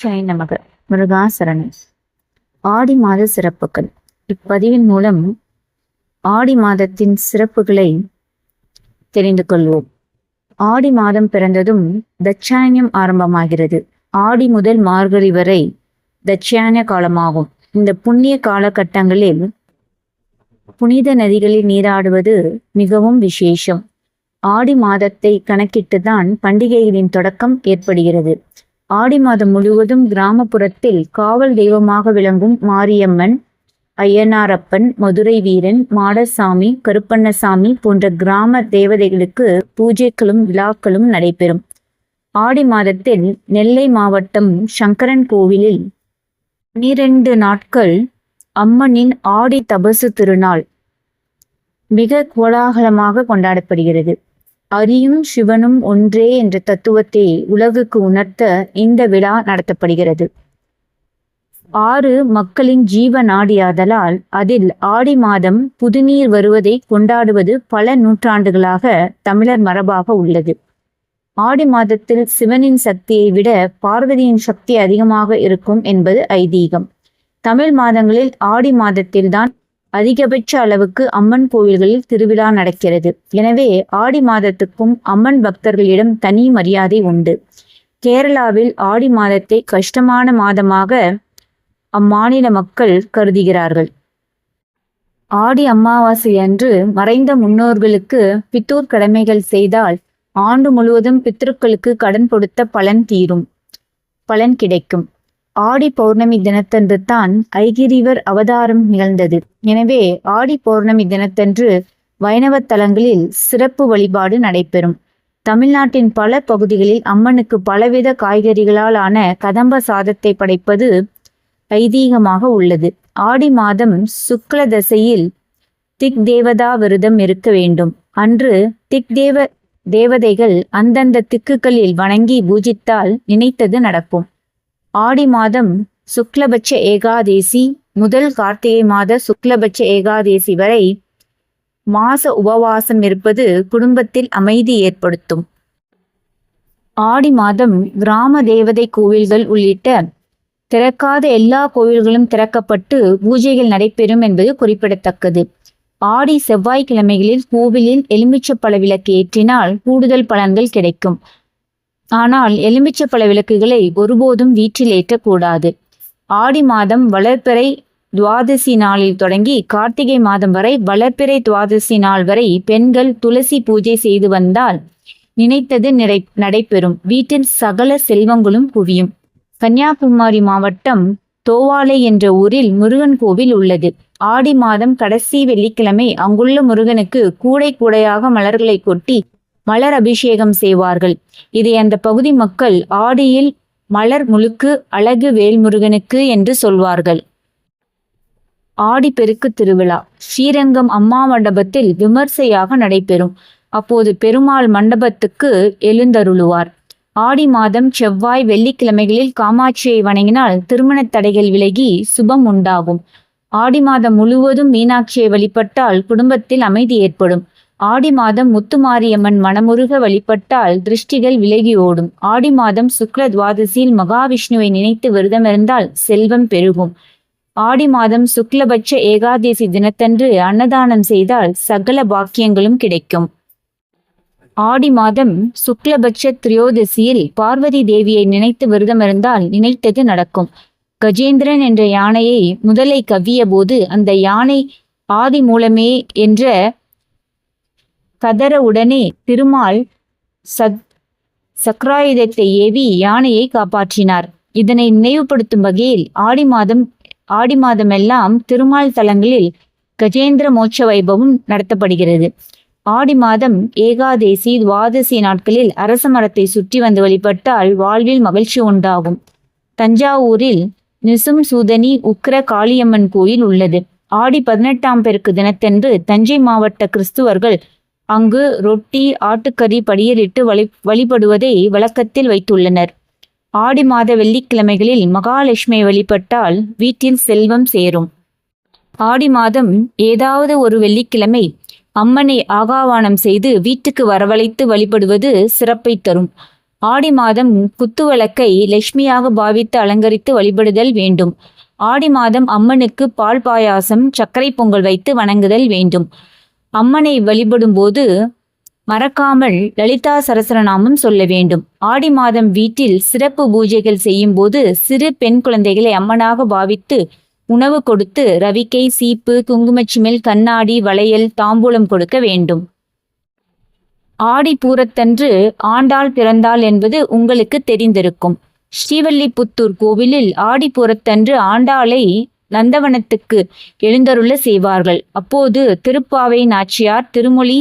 ஜெய் நமக. முருகாசரணம். ஆடி மாத சிறப்புகள். இப்பதிவின் மூலம் ஆடி மாதத்தின் சிறப்புகளை தெரிந்து கொள்வோம். ஆடி மாதம் பிறந்ததும் தட்சாயணியம் ஆரம்பமாகிறது. ஆடி முதல் மார்கழி வரை தட்சாயன காலமாகும். இந்த புண்ணிய காலகட்டங்களில் புனித நதிகளில் நீராடுவது மிகவும் விசேஷம். ஆடி மாதத்தை கணக்கிட்டுதான் பண்டிகைகளின் தொடக்கம் ஏற்படுகிறது. ஆடி மாதம் முழுவதும் கிராமப்புறத்தில் காவல் தெய்வமாக விளங்கும் மாரியம்மன், ஐயனாரப்பன், மதுரை வீரன், மாடசாமி, கருப்பண்ணசாமி போன்ற கிராம தேவதைகளுக்கு பூஜைகளும் விழாக்களும் நடைபெறும். ஆடி மாதத்தில் நெல்லை மாவட்டம் சங்கரன் கோவிலில் 12 நாட்கள் அம்மனின் ஆடி தபசு திருநாள் மிக கோலாகலமாக கொண்டாடப்படுகிறது. அரியும் சிவனும் ஒன்றே என்ற தத்துவத்தை உலகுக்கு உணர்த்த இந்த விழா நடத்தப்படுகிறது. ஆறு மக்களின் ஜீவ நாடியாதலால் அதில் ஆடி மாதம் புதுநீர் வருவதை கொண்டாடுவது பல நூற்றாண்டுகளாக தமிழர் மரபாக உள்ளது. ஆடி மாதத்தில் சிவனின் சக்தியை விட பார்வதியின் சக்தி அதிகமாக இருக்கும் என்பது ஐதீகம். தமிழ் மாதங்களில் ஆடி மாதத்தில்தான் அதிகபட்ச அளவுக்கு அம்மன் கோவில்களில் திருவிழா நடக்கிறது. எனவே ஆடி மாதத்துக்கும் அம்மன் பக்தர்களிடம் தனி மரியாதை உண்டு. கேரளாவில் ஆடி மாதத்தை கஷ்டமான மாதமாக அம்மாநில மக்கள் கருதுகிறார்கள். ஆடி அமாவாசை அன்று மறைந்த முன்னோர்களுக்கு பித்தூர் கடமைகள் செய்தால் ஆண்டு முழுவதும் பித்ருக்களுக்கு கடன் கொடுத்த பலன் கிடைக்கும். ஆடி பௌர்ணமி தினத்தன்று தான் ஐகிரிவர் அவதாரம் நிகழ்ந்தது. எனவே ஆடி பௌர்ணமி தினத்தன்று வைணவ தலங்களில் சிறப்பு வழிபாடு நடைபெறும். தமிழ்நாட்டின் பல பகுதிகளில் அம்மனுக்கு பலவித காய்கறிகளால் ஆன கதம்ப சாதத்தை படைப்பது ஐதீகமாக உள்ளது. ஆடி மாதம் சுக்ல தசையில் திக் தேவதா விரதம் இருக்க வேண்டும். அன்று தேவதைகள் அந்தந்த திக்குகளில் வணங்கி பூஜித்தால் நினைத்தது நடக்கும். ஆடி மாதம் சுக்லபட்ச ஏகாதேசி முதல் கார்த்திகை மாத சுக்லபட்ச ஏகாதேசி வரை மாச உபவாசம் இருப்பது குடும்பத்தில் அமைதி ஏற்படுத்தும். ஆடி மாதம் கிராம தேவதை கோவில்கள் உள்ளிட்ட திறக்காத எல்லா கோவில்களும் திறக்கப்பட்டு பூஜைகள் நடைபெறும் என்பது குறிப்பிடத்தக்கது. ஆடி செவ்வாய்க்கிழமைகளில் கோவிலில் எலுமிச்சப்பழ விளக்கு ஏற்றினால் கூடுதல் பலன்கள் கிடைக்கும். ஆனால் எலுமிச்சப்பழ விளக்குகளை ஒருபோதும் வீட்டில் ஏற்றக்கூடாது. ஆடி மாதம் வளர்பிறை துவாதசி நாளில் தொடங்கி கார்த்திகை மாதம் வரை வளர்பிறை துவாதசி நாள் வரை பெண்கள் துளசி பூஜை செய்து வந்தால் நினைத்தது நடைபெறும். வீட்டில் சகல செல்வங்களும் குவியும். கன்னியாகுமரி மாவட்டம் தோவாலை என்ற ஊரில் முருகன் கோவில் உள்ளது. ஆடி மாதம் கடைசி வெள்ளிக்கிழமை அங்குள்ள முருகனுக்கு கூடை கூடையாக மலர்களை கொட்டி மலர் அபிஷேகம் செய்வார்கள். இதை அந்த பகுதி மக்கள் ஆடியில் மலர் முழுக்கு அழகு வேல்முருகனுக்கு என்று சொல்வார்கள். ஆடி பெருக்கு திருவிழா ஸ்ரீரங்கம் அம்மா மண்டபத்தில் விமர்சையாக நடைபெறும். அப்போது பெருமாள் மண்டபத்துக்கு எழுந்தருளுவார். ஆடி மாதம் செவ்வாய் வெள்ளிக்கிழமைகளில் காமாட்சியை வணங்கினால் திருமண தடைகள் விலகி சுபம் உண்டாகும். ஆடி மாதம் முழுவதும் மீனாட்சியை வழிபட்டால் குடும்பத்தில் அமைதி ஏற்படும். ஆடி மாதம் முத்துமாரியம்மன் மனமுருக வழிபட்டால் திருஷ்டிகள் விலகி ஓடும். ஆடி மாதம் சுக்ல துவாதசியில் மகாவிஷ்ணுவை நினைத்து விரதமிருந்தால் செல்வம் பெருகும். ஆடி மாதம் சுக்லபட்ச ஏகாதசி தினத்தன்று அன்னதானம் செய்தால் சகல பாக்கியங்களும் கிடைக்கும். ஆடி மாதம் சுக்லபட்ச திரியோதசியில் பார்வதி தேவியை நினைத்து விரதமிருந்தால் நினைத்தது நடக்கும். கஜேந்திரன் என்ற யானையை முதலை கவ்விய போது அந்த யானை ஆதி மூலமே என்ற கதற உடனே திருமால் சக்ராயுதத்தை ஏவி யானையை காப்பாற்றினார். இதனை நினைவுபடுத்தும் வகையில் ஆடி மாதமெல்லாம் திருமால் தலங்களில் கஜேந்திர மோட்ச வைபவம் நடத்தப்படுகிறது. ஆடி மாதம் ஏகாதேசி துவாதசி நாட்களில் அரச மரத்தை சுற்றி வந்து வழிபட்டால் வாழ்வில் மகிழ்ச்சி உண்டாகும். தஞ்சாவூரில் நிசும் சூதனி உக்கிர காளியம்மன் கோயில் உள்ளது. ஆடி 18ஆம் பெருக்கு தினத்தன்று தஞ்சை மாவட்ட கிறிஸ்துவர்கள் அங்கு ரொட்டி ஆட்டுக்கறி படியலிட்டு வழிபடுவதை வழக்கத்தில் வைத்துள்ளனர். ஆடி மாத வெள்ளிக்கிழமைகளில் மகாலட்சுமியை வழிபட்டால் வீட்டில் செல்வம் சேரும். ஆடி மாதம் ஏதாவது ஒரு வெள்ளிக்கிழமை அம்மனை ஆகாவானம் செய்து வீட்டுக்கு வரவழைத்து வழிபடுவது சிறப்பை தரும். ஆடி மாதம் குத்துவிளக்கை லட்சுமியாக பாவித்து அலங்கரித்து வழிபடுதல் வேண்டும். ஆடி மாதம் அம்மனுக்கு பால் பாயாசம், சர்க்கரை பொங்கல் வைத்து வணங்குதல் வேண்டும். அம்மனை வழிபடும் போது மறக்காமல் லலிதா சரஸ்வரநாமம் சொல்ல வேண்டும். ஆடி மாதம் வீட்டில் சிறப்பு பூஜைகள் செய்யும் போது சிறு பெண் குழந்தைகளை அம்மனாக பாவித்து உணவு கொடுத்து ரவிக்கை, சீப்பு, குங்குமச்சிமிழ், கண்ணாடி, வளையல், தாம்பூலம் கொடுக்க வேண்டும். ஆடி பூரத்தன்று ஆண்டாள் பிறந்தாள் என்பது உங்களுக்கு தெரிந்திருக்கும். ஸ்ரீவல்லிபுத்தூர் கோவிலில் ஆடி பூரத்தன்று ஆண்டாளை நந்தவனத்துக்கு எழுந்தருள செய்வார்கள். அப்போது திருப்பாவை நாச்சியார் திருமொழி,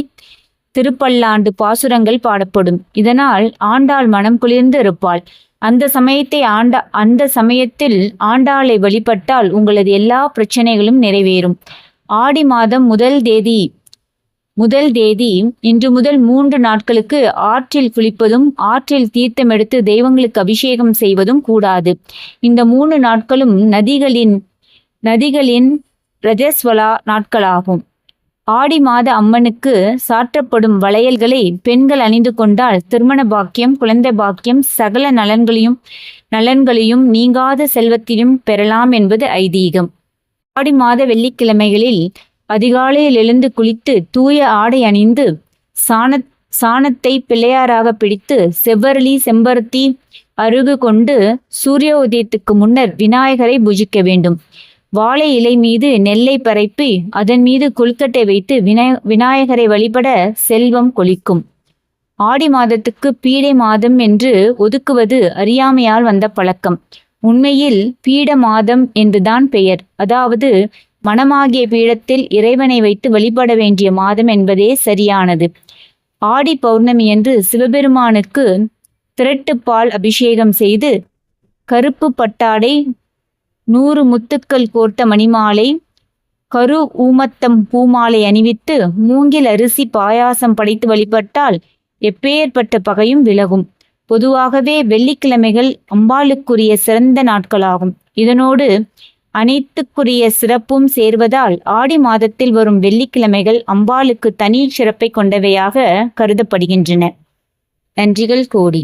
திருப்பல்லாண்டு பாசுரங்கள் பாடப்படும். இதனால் ஆண்டாள் மனம் குளிர்ந்து இருப்பாள். அந்த சமயத்தில் ஆண்டாளை வழிபட்டால் உங்களது எல்லா பிரச்சனைகளும் நிறைவேறும். ஆடி மாதம் முதல் தேதி இன்று முதல் 3 நாட்களுக்கு ஆற்றில் குளிப்பதும் ஆற்றில் தீர்த்தம் எடுத்து தெய்வங்களுக்கு அபிஷேகம் செய்வதும் கூடாது. இந்த 3 நாட்களும் நதிகளின் ரஜஸ்வலா நாட்களாகும். ஆடி மாத அம்மனுக்கு சாற்றப்படும் வளையல்களை பெண்கள் அணிந்து கொண்டால் திருமண பாக்கியம், குழந்தை பாக்கியம், சகல நலன்களையும் நீங்காத செல்வத்தையும் பெறலாம் என்பது ஐதீகம். ஆடி மாத வெள்ளிக்கிழமைகளில் அதிகாலையில் எழுந்து குளித்து தூய ஆடை அணிந்து சாணத்தை பிள்ளையாராக பிடித்து செவ்வரளி, செம்பருத்தி அருகு கொண்டு சூரிய உதயத்துக்கு முன்னர் விநாயகரை பூஜிக்க வேண்டும். வாழை இலை மீது நெல்லை பரப்பி அதன் மீது கொழுக்கட்டை வைத்து விநாயகரை வழிபட செல்வம் கொளிக்கும். ஆடி மாதத்துக்கு பீடை மாதம் என்று ஒதுக்குவது அறியாமையால் வந்த பழக்கம். உண்மையில் பீட மாதம் என்றுதான் பெயர். அதாவது மனமாகிய பீடத்தில் இறைவனை வைத்து வழிபட வேண்டிய மாதம் என்பதே சரியானது. ஆடி பௌர்ணமி என்று சிவபெருமானுக்கு திரட்டுப்பால் அபிஷேகம் செய்து கருப்பு பட்டாடை, 100 முத்துக்கள் கோர்த்த மணிமாலை, கரு ஊமத்தம் பூமாலை அணிவித்து மூங்கில் அரிசி பாயாசம் படைத்து வழிபட்டால் எப்பேற்பட்ட பகையும் விலகும். பொதுவாகவே வெள்ளிக்கிழமைகள் அம்பாளுக்குரிய சிறந்த நாட்களாகும். இதனோடு அனைத்துக்குரிய சிறப்பும் சேர்வதால் ஆடி மாதத்தில் வரும் வெள்ளிக்கிழமைகள் அம்பாளுக்கு தனி சிறப்பை கொண்டவையாக கருதப்படுகின்றன. நன்றிகள் கோடி.